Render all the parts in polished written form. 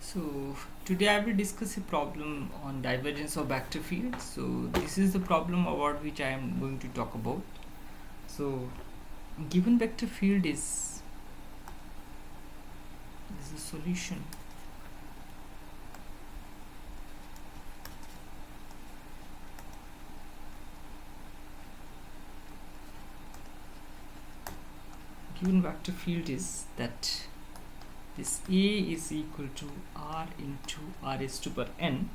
So today I will discuss a problem on divergence of vector field. So this is the problem about which I am going to talk about. So given vector field is the solution. Given vector field is that this A is equal to R into R raised to power n,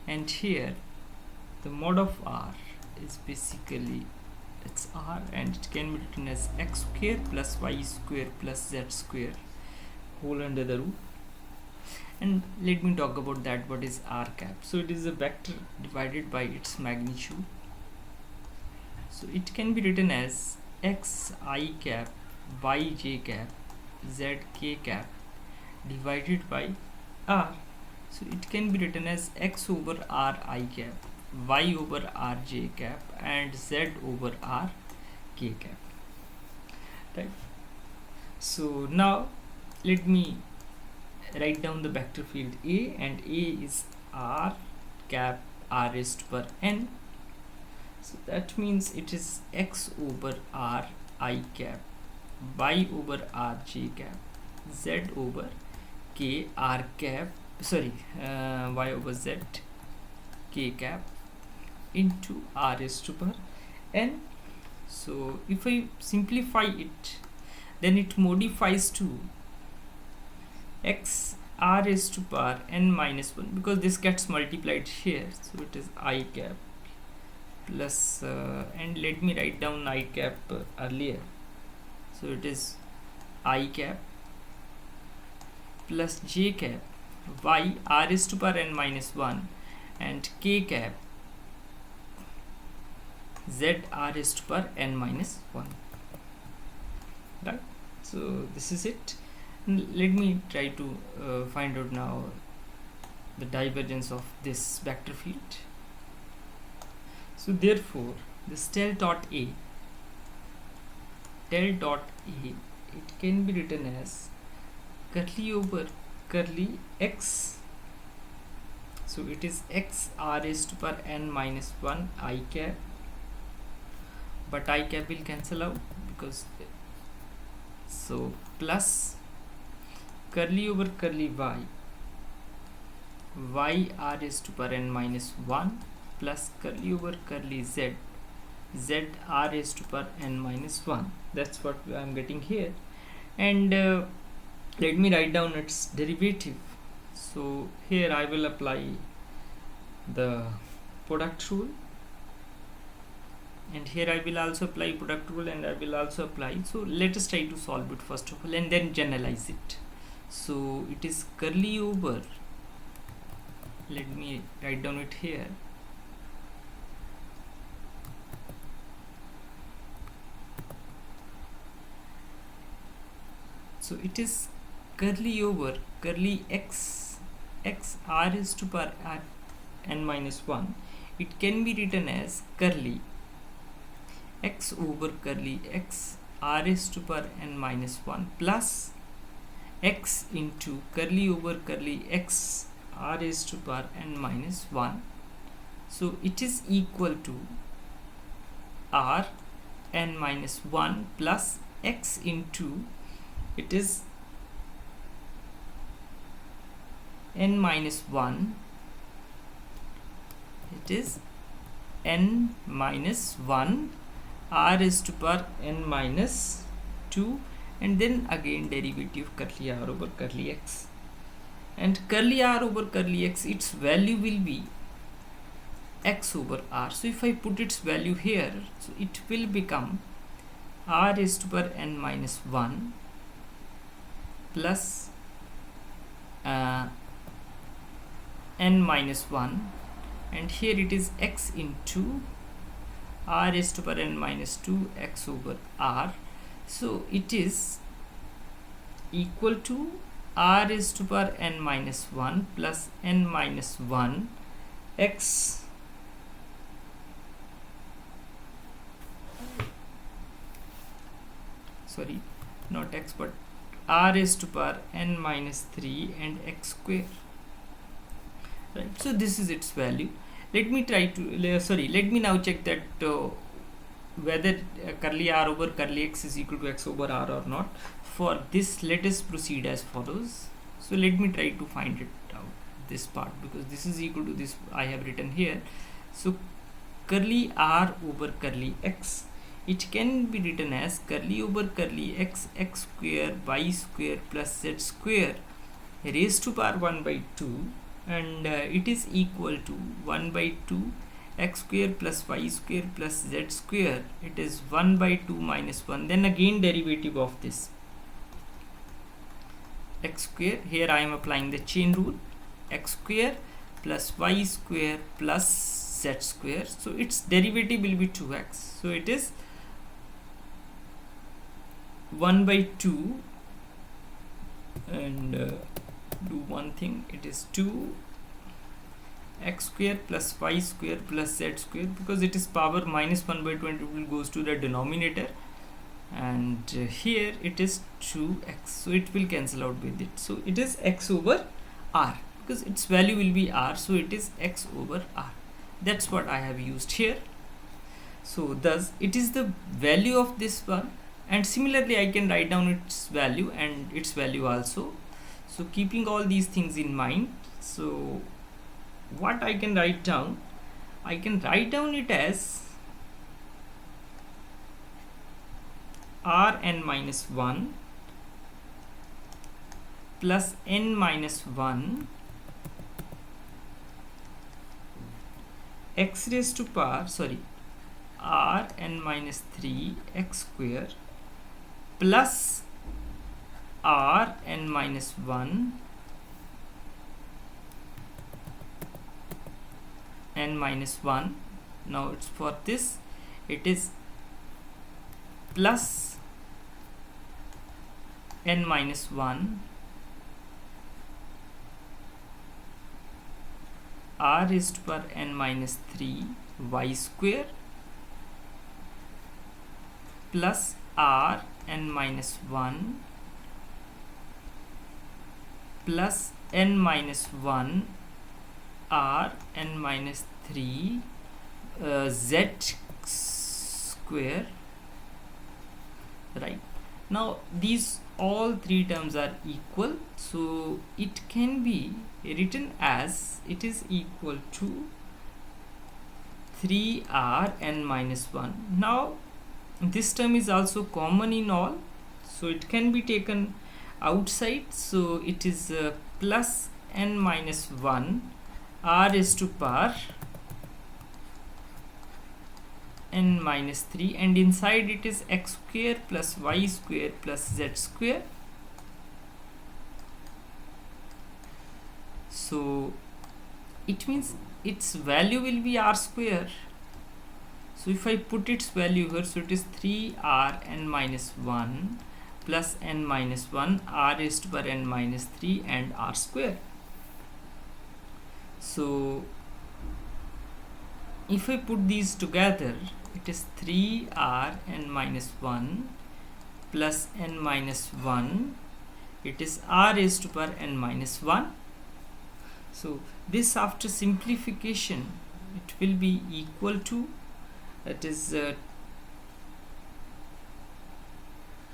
and here the mod of R is basically it's R, and it can be written as x square plus y square plus z square whole under the root. And let me talk about that. What is R cap? So it is a vector divided by its magnitude. So it can be written as x I cap y j cap z k cap divided by R. So it can be written as x over R I cap, y over R j cap, and z over R k cap. Right. So now let me write down the vector field A, and A is R cap R raised to power n. So that means it is x over R I cap, y over R j cap, z over k R cap, y over z k cap into R raised to power n. So if I simplify it, then it modifies to x R raised to power n minus 1, because this gets multiplied here. So it is I cap plus and let me write down I cap earlier. So it is I cap plus j cap y R raised to power n minus 1 and k cap z R raised to power n minus 1. Right. So this is it. Let me try to find out now the divergence of this vector field. So therefore this del dot A, it can be written as curly over curly x. So it is x R raised to power n minus 1 I cap, but I cap will cancel out because so plus curly over curly y R raised to power n minus 1 plus curly over curly z R raised to power n minus 1. That's what I am getting here. And let me write down its derivative. So here I will apply the product rule, and here I will also apply product rule, and I will also apply. So let us try to solve it first of all and then generalize it. So it is curly over, let me write down it here. So it is curly over curly x R raised to power n minus 1. It can be written as curly x over curly x R raised to power n minus 1 plus x into curly over curly x R raised to power n minus 1. So it is equal to R n minus 1 plus x into, it is n minus 1, it is n minus 1 R raised to power n minus 2, and then again derivative curly R over curly x, and curly R over curly x, its value will be x over R. So if I put its value here, so it will become R raised to power n minus 1 plus n minus 1, and here it is x into R raised to power n minus 2 x over R. So it is equal to R raised to power n minus 1 plus n minus 1 x not x but R raised to power n minus 3 and x square. right? So this is its value. Let me let me now check that whether curly r over curly x is equal to x over r or not. For this, let us proceed as follows. So let me try to find it out, this part, because this is equal to this I have written here. So curly r over curly x, it can be written as curly over curly x, x square y square plus z square raised to power 1 by 2, and it is equal to 1 by 2 x square plus y square plus z square. It is 1 by 2 minus 1, then again derivative of this x square. Here I am applying the chain rule, x square plus y square plus z square, so its derivative will be 2x, so it is 1 by 2, and do one thing, it is 2 x square plus y square plus z square, because it is power minus 1 by 2 and it will goes to the denominator, and here it is 2x, so it will cancel out with it, so it is x over r, because its value will be r, so it is x over r. That's what I have used here. So thus it is the value of this one, and similarly I can write down its value and its value also. So keeping all these things in mind, so what I can write down, I can write down it as r n minus 1 plus n minus 1 x raised to power r n minus 3 x square plus r n minus 1 n minus 1. Now it's for this, it is plus n minus 1 r raised to power n minus 3 y square plus r n minus 1 plus n minus 1 r n minus 3 z square, right? Now these all three terms are equal, so it can be written as it is equal to 3r n minus 1. Now this term is also common in all, so it can be taken outside, so it is plus n minus 1 r raised to power n minus 3, and inside it is x square plus y square plus z square. So it means its value will be r square. So if I put its value here, so it is 3r n minus 1 plus n minus 1 r raised to power n minus 3 and r square. So if I put these together, it is 3r n minus 1 plus n minus 1, it is r raised to power n minus 1. So this, after simplification, it will be equal to, that is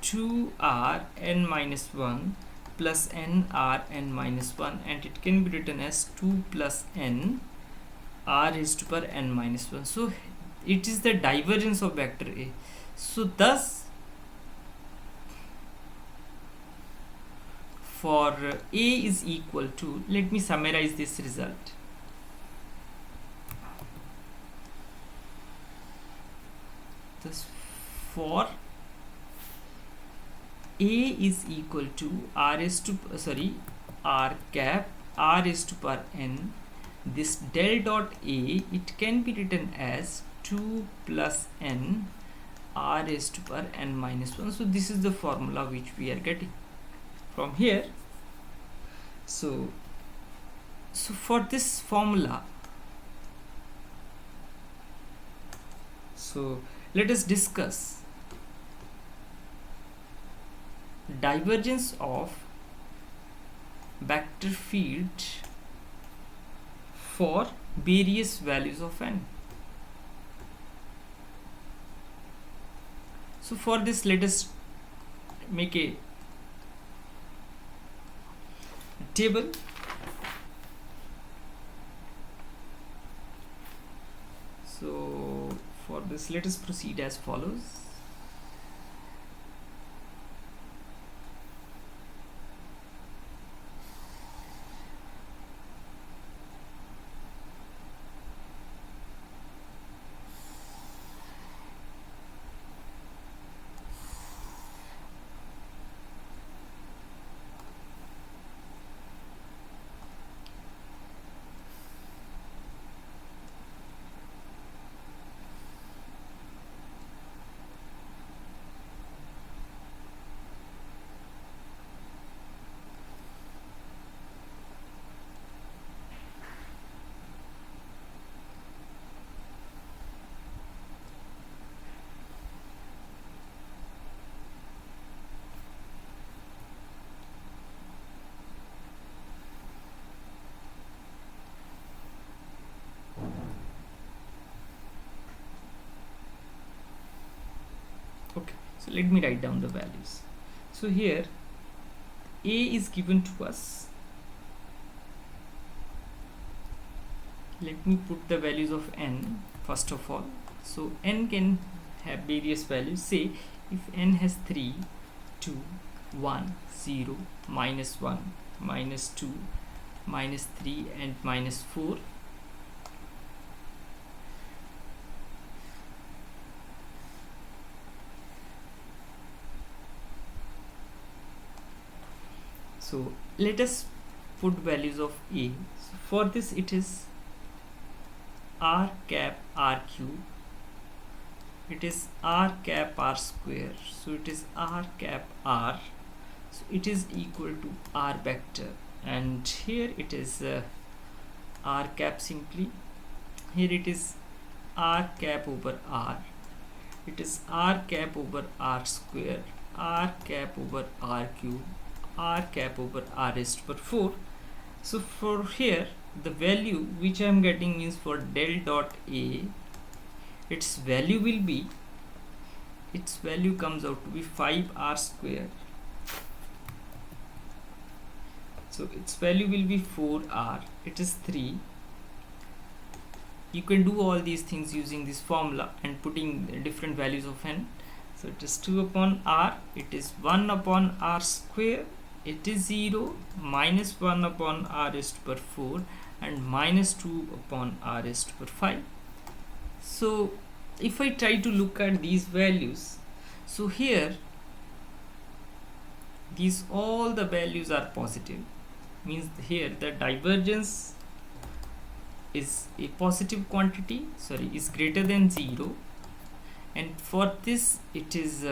2r n minus 1 plus n r n minus 1, and it can be written as 2 plus n r raised to power n minus 1. So it is the divergence of vector A. So thus for A is equal to, let me summarize this result. Thus for A is equal to r raised to r cap r raised to power n, this del dot A, it can be written as 2 plus n r raised to power n minus 1. So this is the formula which we are getting from here. So for this formula, so let us discuss divergence of vector field for various values of n. So for this, let us make a table. So for this, let us proceed as follows. Okay, so let me write down the values. So here a is given to us. Let me put the values of n first of all. So n can have various values. Say if n has 3, 2, 1, 0, -1, -2, -3 and -4. So let us put values of a. So for this it is r cap r cube, it is r cap r square, so it is r cap r, so it is equal to r vector, and here it is r cap simply, here it is r cap over r, it is r cap over r square, r cap over r cube, r cap over r raised to power 4. So for here the value which I am getting means for del dot a, its value will be, its value comes out to be 5r square, so its value will be 4r, it is 3. You can do all these things using this formula and putting different values of n. So it is 2 upon r, it is 1 upon r square, it is 0, -1 upon r raised to power 4 and -2 upon r raised to power 5. So if I try to look at these values, so here these all the values are positive, means here the divergence is a positive quantity, sorry, is greater than 0, and for this it is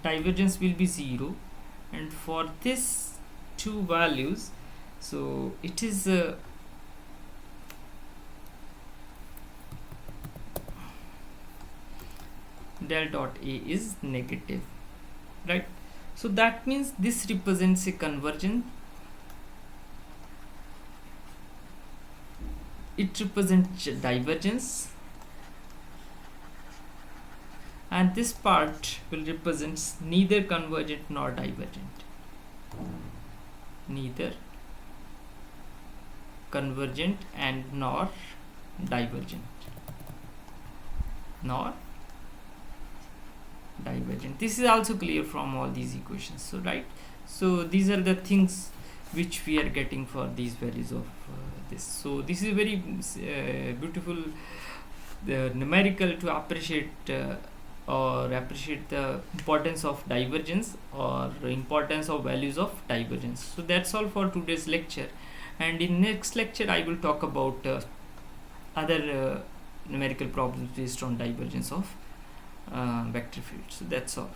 divergence will be 0, and for this two values, so it is del dot a is negative, right? So that means this represents a convergence, it represents divergence, and this part will represent neither convergent nor divergent, neither convergent and nor divergent, nor divergent. This is also clear from all these equations, so right, so these are the things which we are getting for these values of this. So this is very beautiful numerical to appreciate or appreciate the importance of divergence or importance of values of divergence. So that's all for today's lecture, and in next lecture I will talk about other numerical problems based on divergence of vector field. So that's all.